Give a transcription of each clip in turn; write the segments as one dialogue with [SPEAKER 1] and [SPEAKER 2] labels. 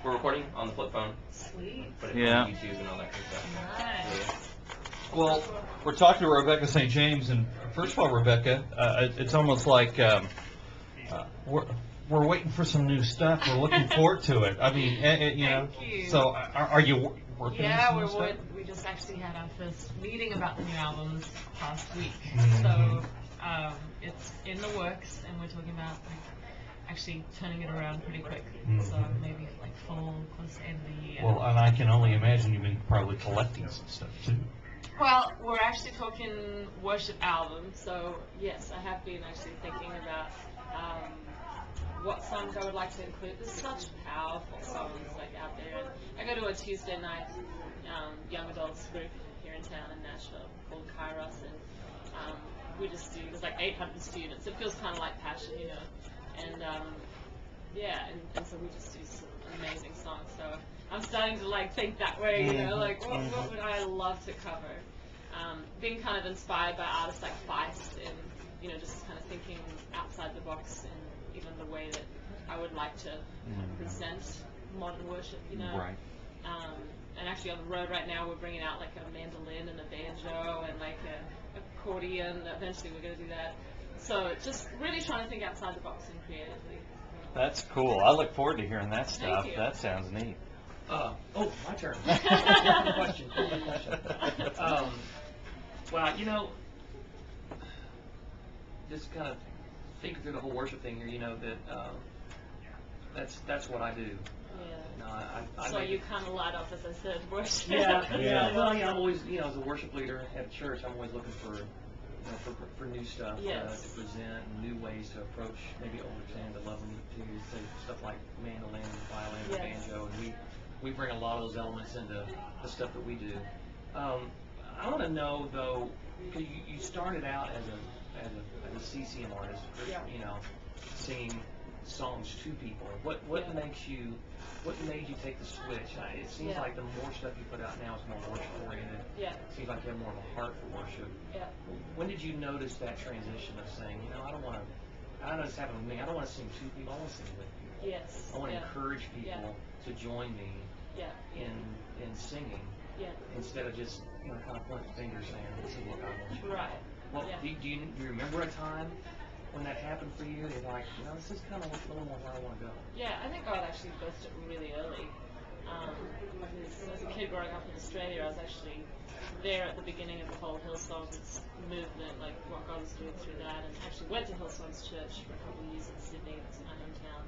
[SPEAKER 1] for recording on the flip phone.
[SPEAKER 2] Sweet.
[SPEAKER 1] Put it
[SPEAKER 3] Yeah.
[SPEAKER 1] on YouTube and all that kind of stuff.
[SPEAKER 2] Nice.
[SPEAKER 3] Well, we're talking to Rebecca St. James, and first of all, Rebecca, it's almost like we're waiting for some new stuff. We're looking forward to it. I mean, you know.
[SPEAKER 2] Thank you.
[SPEAKER 3] So, are you working on some new stuff?
[SPEAKER 2] We just actually had our first meeting about the new albums last week.
[SPEAKER 3] Mhm.
[SPEAKER 2] So it's in the works, and we're talking about actually turning it around pretty quick.
[SPEAKER 3] Mhm.
[SPEAKER 2] So maybe like fall, close to the end of the year.
[SPEAKER 3] Well, and I can only imagine you've been probably collecting some stuff too.
[SPEAKER 2] Well, we're actually talking worship albums, so yes, I have been actually thinking about what songs I would like to include. There's such powerful songs like out there. I go to a Tuesday night young adults group here in town in Nashville called Kairos, and we just do, there's like 800 students. It feels kind of like Passion, you know, and and so we just do some amazing songs. So I'm starting to like think that way, you know, like what would I love to cover? Being kind of inspired by artists like Feist, and you know, just kind of thinking outside the box, and even the way that I would like to present modern worship, you know.
[SPEAKER 3] Right.
[SPEAKER 2] And actually on the road right now, we're bringing out like a mandolin and a banjo and like a accordion. Eventually, we're going to do that. So just really trying to think outside the box and creatively.
[SPEAKER 3] That's cool. I look forward to hearing that stuff.
[SPEAKER 2] Thank you.
[SPEAKER 3] That sounds neat.
[SPEAKER 1] Oh, my turn. Question. Well, you know, just kind of thinking through the whole worship thing here, you know, that that's what I do.
[SPEAKER 2] Yeah.
[SPEAKER 1] You know, I
[SPEAKER 2] So
[SPEAKER 1] make
[SPEAKER 2] you
[SPEAKER 1] it-
[SPEAKER 2] kind of light up, as I said, worship.
[SPEAKER 1] Yeah. Well, yeah, I'm always, you know, as a worship leader at a church, I'm always looking for, you know, for new stuff
[SPEAKER 2] Yes.
[SPEAKER 1] to present, and new ways to approach maybe older fans that love them to say stuff like mandolin, violin, and
[SPEAKER 2] Yes.
[SPEAKER 1] banjo, and we bring a lot of those elements into the stuff that we do. I want to know though, because you started out as a CCM artist,
[SPEAKER 2] Yeah.
[SPEAKER 1] you know, singing songs to people. What
[SPEAKER 2] Yeah.
[SPEAKER 1] what made you take the switch? It seems
[SPEAKER 2] Yeah.
[SPEAKER 1] like the more stuff you put out now is more worship oriented.
[SPEAKER 2] Yeah.
[SPEAKER 1] It seems like you have more of a heart for worship.
[SPEAKER 2] Yeah.
[SPEAKER 1] When did you notice that transition of saying, you know, I know it's happening with me. I don't want to sing to people. I want to sing with people.
[SPEAKER 2] Yes.
[SPEAKER 1] I want to
[SPEAKER 2] Yeah.
[SPEAKER 1] encourage people
[SPEAKER 2] Yeah.
[SPEAKER 1] to join me
[SPEAKER 2] Yeah.
[SPEAKER 1] in singing
[SPEAKER 2] Yeah.
[SPEAKER 1] instead of just, you know, kind of pointing fingers saying, this is what God wants you to do.
[SPEAKER 2] Right.
[SPEAKER 1] Well,
[SPEAKER 2] Yeah.
[SPEAKER 1] do you remember a time when that happened for you? You're like, you know, this is kind of a little more where I want to go.
[SPEAKER 2] Yeah, I think God actually birthed it really early. Because as a kid growing up in Australia, I was actually there at the beginning of the whole Hillsongs movement, like what God was doing through that, and actually went to Hillsongs Church for a couple of years in Sydney, that's my hometown.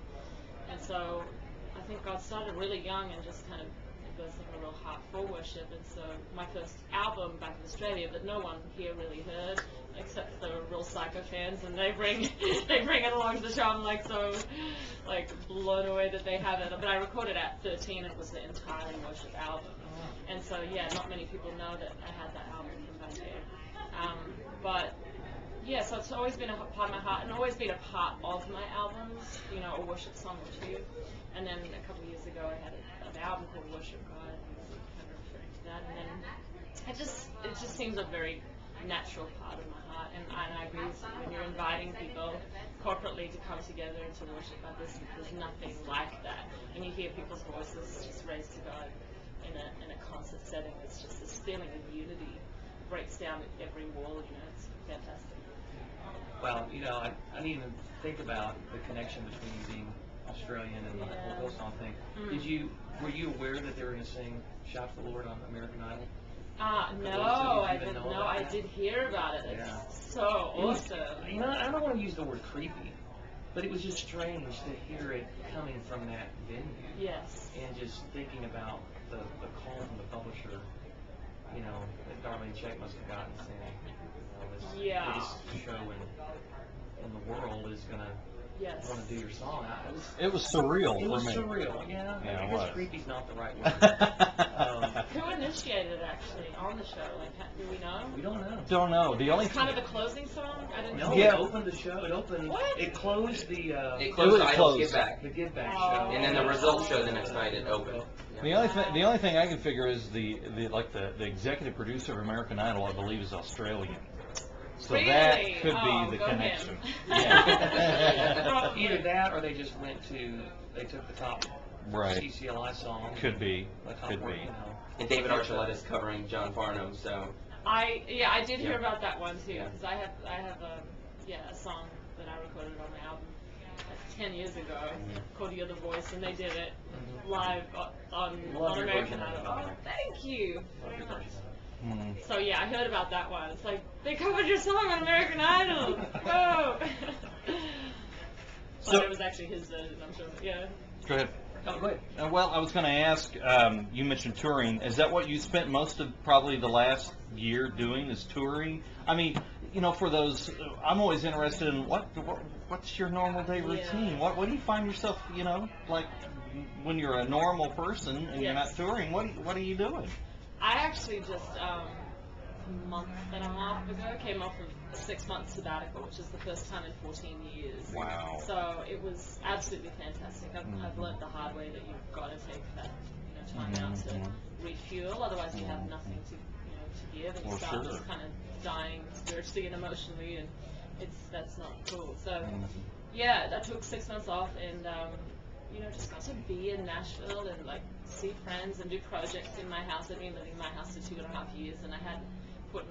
[SPEAKER 2] And so I think God started really young and just kind of birthed like a real heart for worship. And so my first album back in Australia that no one here really heard, except for the real psycho fans, and they bring it along to the show. I'm like so like blown away that they have it. But I recorded at 13, and it was the entirely worship album. And so yeah, not many people know that I had that album from back there. But yeah, so it's always been a part of my heart, and always been a part of my albums, you know, a worship song or two. And then a couple of years ago, I had an album called Worship God, and kind of referring to that. And then it just seems a very natural part of my heart. And I agree with you, when you're inviting people corporately to come together and to worship God, there's nothing like that. And you hear people's voices just raised to God in a concert setting. It's just this feeling of unity breaks down every wall, you know. It's fantastic.
[SPEAKER 1] Well, you know, I didn't even think about the connection between you being Australian and the whole Hillsong thing. Were you aware that they were going to sing "Shout for the Lord" on American Idol?
[SPEAKER 2] No, I didn't know. I did hear about it. It's so awesome.
[SPEAKER 1] You know, I don't want to use the word creepy, but it was just strange to hear it coming from that venue.
[SPEAKER 2] Yes.
[SPEAKER 1] And just thinking about the call from the publisher, you know, that Darlene Check must have gotten saying, you know, this biggest show in the world is going to want to do your song.
[SPEAKER 3] It was surreal for me.
[SPEAKER 1] It was surreal, yeah.
[SPEAKER 3] Yeah,
[SPEAKER 1] I
[SPEAKER 3] it
[SPEAKER 1] guess
[SPEAKER 3] was.
[SPEAKER 1] creepy's not the right word.
[SPEAKER 2] Who initiated it actually on the show? Like, do we know?
[SPEAKER 1] We don't know.
[SPEAKER 3] Don't know. The only
[SPEAKER 2] It's kind of the closing song. I didn't
[SPEAKER 1] No,
[SPEAKER 2] know.
[SPEAKER 1] it opened the show. It opened.
[SPEAKER 2] What?
[SPEAKER 1] It closed the.
[SPEAKER 4] It closed the Idol
[SPEAKER 3] closed.
[SPEAKER 4] Give Back.
[SPEAKER 1] The Give Back
[SPEAKER 2] Oh.
[SPEAKER 1] show.
[SPEAKER 4] And then the results show the next night it opened.
[SPEAKER 3] The only thing I can figure is the executive producer of American Idol, I believe, is Australian. So
[SPEAKER 2] Really?
[SPEAKER 3] that could
[SPEAKER 2] Oh,
[SPEAKER 3] be the
[SPEAKER 2] go
[SPEAKER 3] connection.
[SPEAKER 2] him.
[SPEAKER 3] Yeah.
[SPEAKER 1] Either that, or they just went to. They took the top
[SPEAKER 3] Right.
[SPEAKER 1] CCLI song.
[SPEAKER 3] Could be.
[SPEAKER 1] Like how
[SPEAKER 3] Could
[SPEAKER 1] we're,
[SPEAKER 3] be.
[SPEAKER 1] you know,
[SPEAKER 4] And David Archuleta's covering John Farnham, so
[SPEAKER 2] I did hear
[SPEAKER 4] Yeah.
[SPEAKER 2] about that one too,
[SPEAKER 4] Yeah.
[SPEAKER 2] because I have a song that I recorded on my album like 10 years ago called "You're the Voice," and they did it live on
[SPEAKER 1] Love your
[SPEAKER 2] American
[SPEAKER 1] version of
[SPEAKER 2] Idol.
[SPEAKER 1] it, by the
[SPEAKER 2] Oh,
[SPEAKER 1] way.
[SPEAKER 2] thank you.
[SPEAKER 1] love
[SPEAKER 2] Very
[SPEAKER 1] your
[SPEAKER 2] much.
[SPEAKER 1] version of it.
[SPEAKER 2] So yeah, I heard about that one. It's like they covered your song on American Idol. Whoa.
[SPEAKER 3] So-
[SPEAKER 2] But it was actually his version, I'm sure. Yeah.
[SPEAKER 3] Go ahead.
[SPEAKER 1] Oh, go ahead.
[SPEAKER 3] Well, I was going to ask, you mentioned touring. Is that what you spent most of probably the last year doing, is touring? I mean, you know, for those, I'm always interested in what's your normal day routine?
[SPEAKER 2] Yeah.
[SPEAKER 3] What do you find yourself, you know, like when you're a normal person and you're not
[SPEAKER 2] Yes.
[SPEAKER 3] touring, what are you doing?
[SPEAKER 2] I actually just a month and a half ago came off of a 6-month sabbatical, which is the first time in 14 years.
[SPEAKER 3] Wow.
[SPEAKER 2] So it was absolutely fantastic. I've learned the hard way that you've got to take that time out to refuel. Otherwise, you have nothing to to give, and you
[SPEAKER 3] Well,
[SPEAKER 2] start
[SPEAKER 3] sure.
[SPEAKER 2] just kind of dying spiritually and emotionally, and that's not cool. So yeah, I took 6 months off and just got to be in Nashville and like see friends and do projects in my house. I'd been living in my house for 2.5 years, and I hadn't put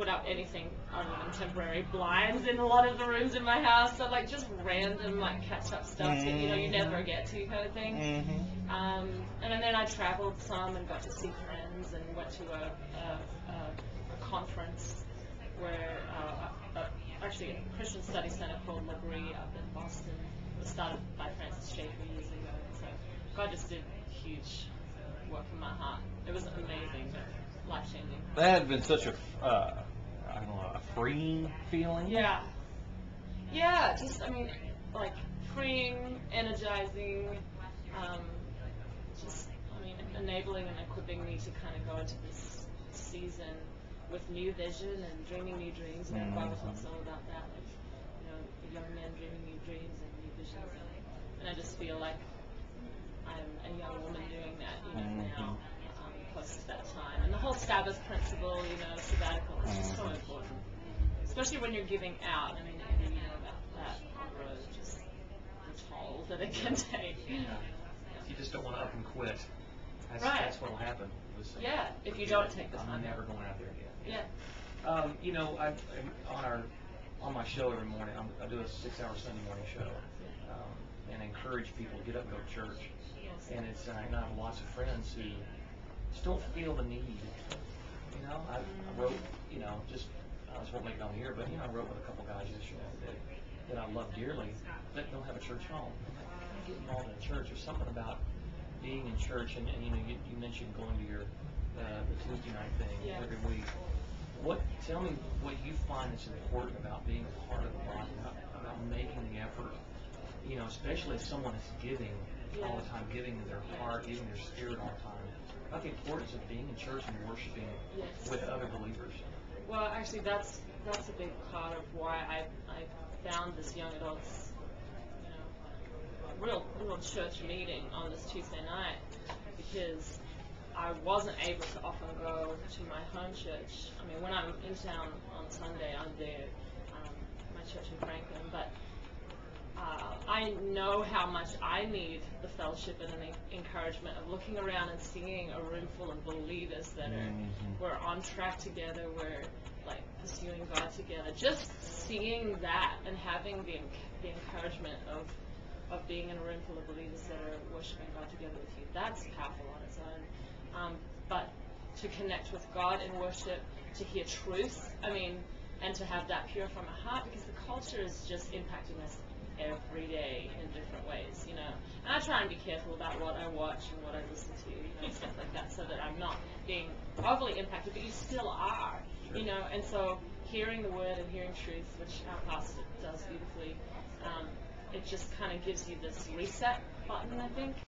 [SPEAKER 2] out anything other than temporary blinds in a lot of the rooms in my house. So like just random like catch up stuff that you never get to kind of thing. And then I traveled some and got to see friends and went to a conference where actually a Christian study center called L'Abri up in Boston was started by Francis Schaeffer years ago. So God just did huge work in my heart. It was amazing, life changing.
[SPEAKER 3] That had been such a, I don't know, a freeing feeling.
[SPEAKER 2] Yeah, just, like, freeing, energizing, enabling and equipping me to kind of go into this season with new vision and dreaming new dreams. And the Bible talks all about that, like, a young man dreaming new dreams and new visions. And I just feel like I'm a young woman doing that, now, post that time. And the whole Sabbath principle, sabbatical is just so important. Especially when you're giving out. I mean, you know about that on the road, just the toll that it can take.
[SPEAKER 1] You just don't want to up and quit. That's what'll happen.
[SPEAKER 2] If you don't take the time.
[SPEAKER 1] I'm never going out there again.
[SPEAKER 2] Yeah.
[SPEAKER 1] On my show every morning, I do a 6-hour Sunday morning show, and encourage people to get up and go to church. And and I have lots of friends who still feel the need. I wrote, I just won't make it on here, but I wrote with a couple guys yesterday that I love dearly that don't have a church home. I'm like, how do I get involved in a church? There's something about being in church, and you mentioned going to your the Tuesday night thing every week. Tell me what you find that's important about being a part of the body, about making the effort, especially if someone is giving all the time, giving their heart, giving their spirit all the time, about the importance of being in church and worshiping with other believers.
[SPEAKER 2] Well, actually, that's a big part of why I found this young adults, real church meeting on this Tuesday night, because I wasn't able to often go to my home church. I mean, when I'm in town on Sunday, I'm there, my church in Franklin, but I know how much I need the fellowship and the encouragement of looking around and seeing a room full of believers that we're on track together, we're like pursuing God together. Just seeing that and having the encouragement of being in a room full of believers that are worshiping God together with you, that's powerful on its own. But to connect with God in worship, to hear truth, and to have that pure from my heart, because the culture is just impacting us every day in different ways, And I try and be careful about what I watch and what I listen to, and stuff like that, so that I'm not being overly impacted, but you still are, and so hearing the word and hearing truth, which our pastor does beautifully, it just kind of gives you this reset button, I think.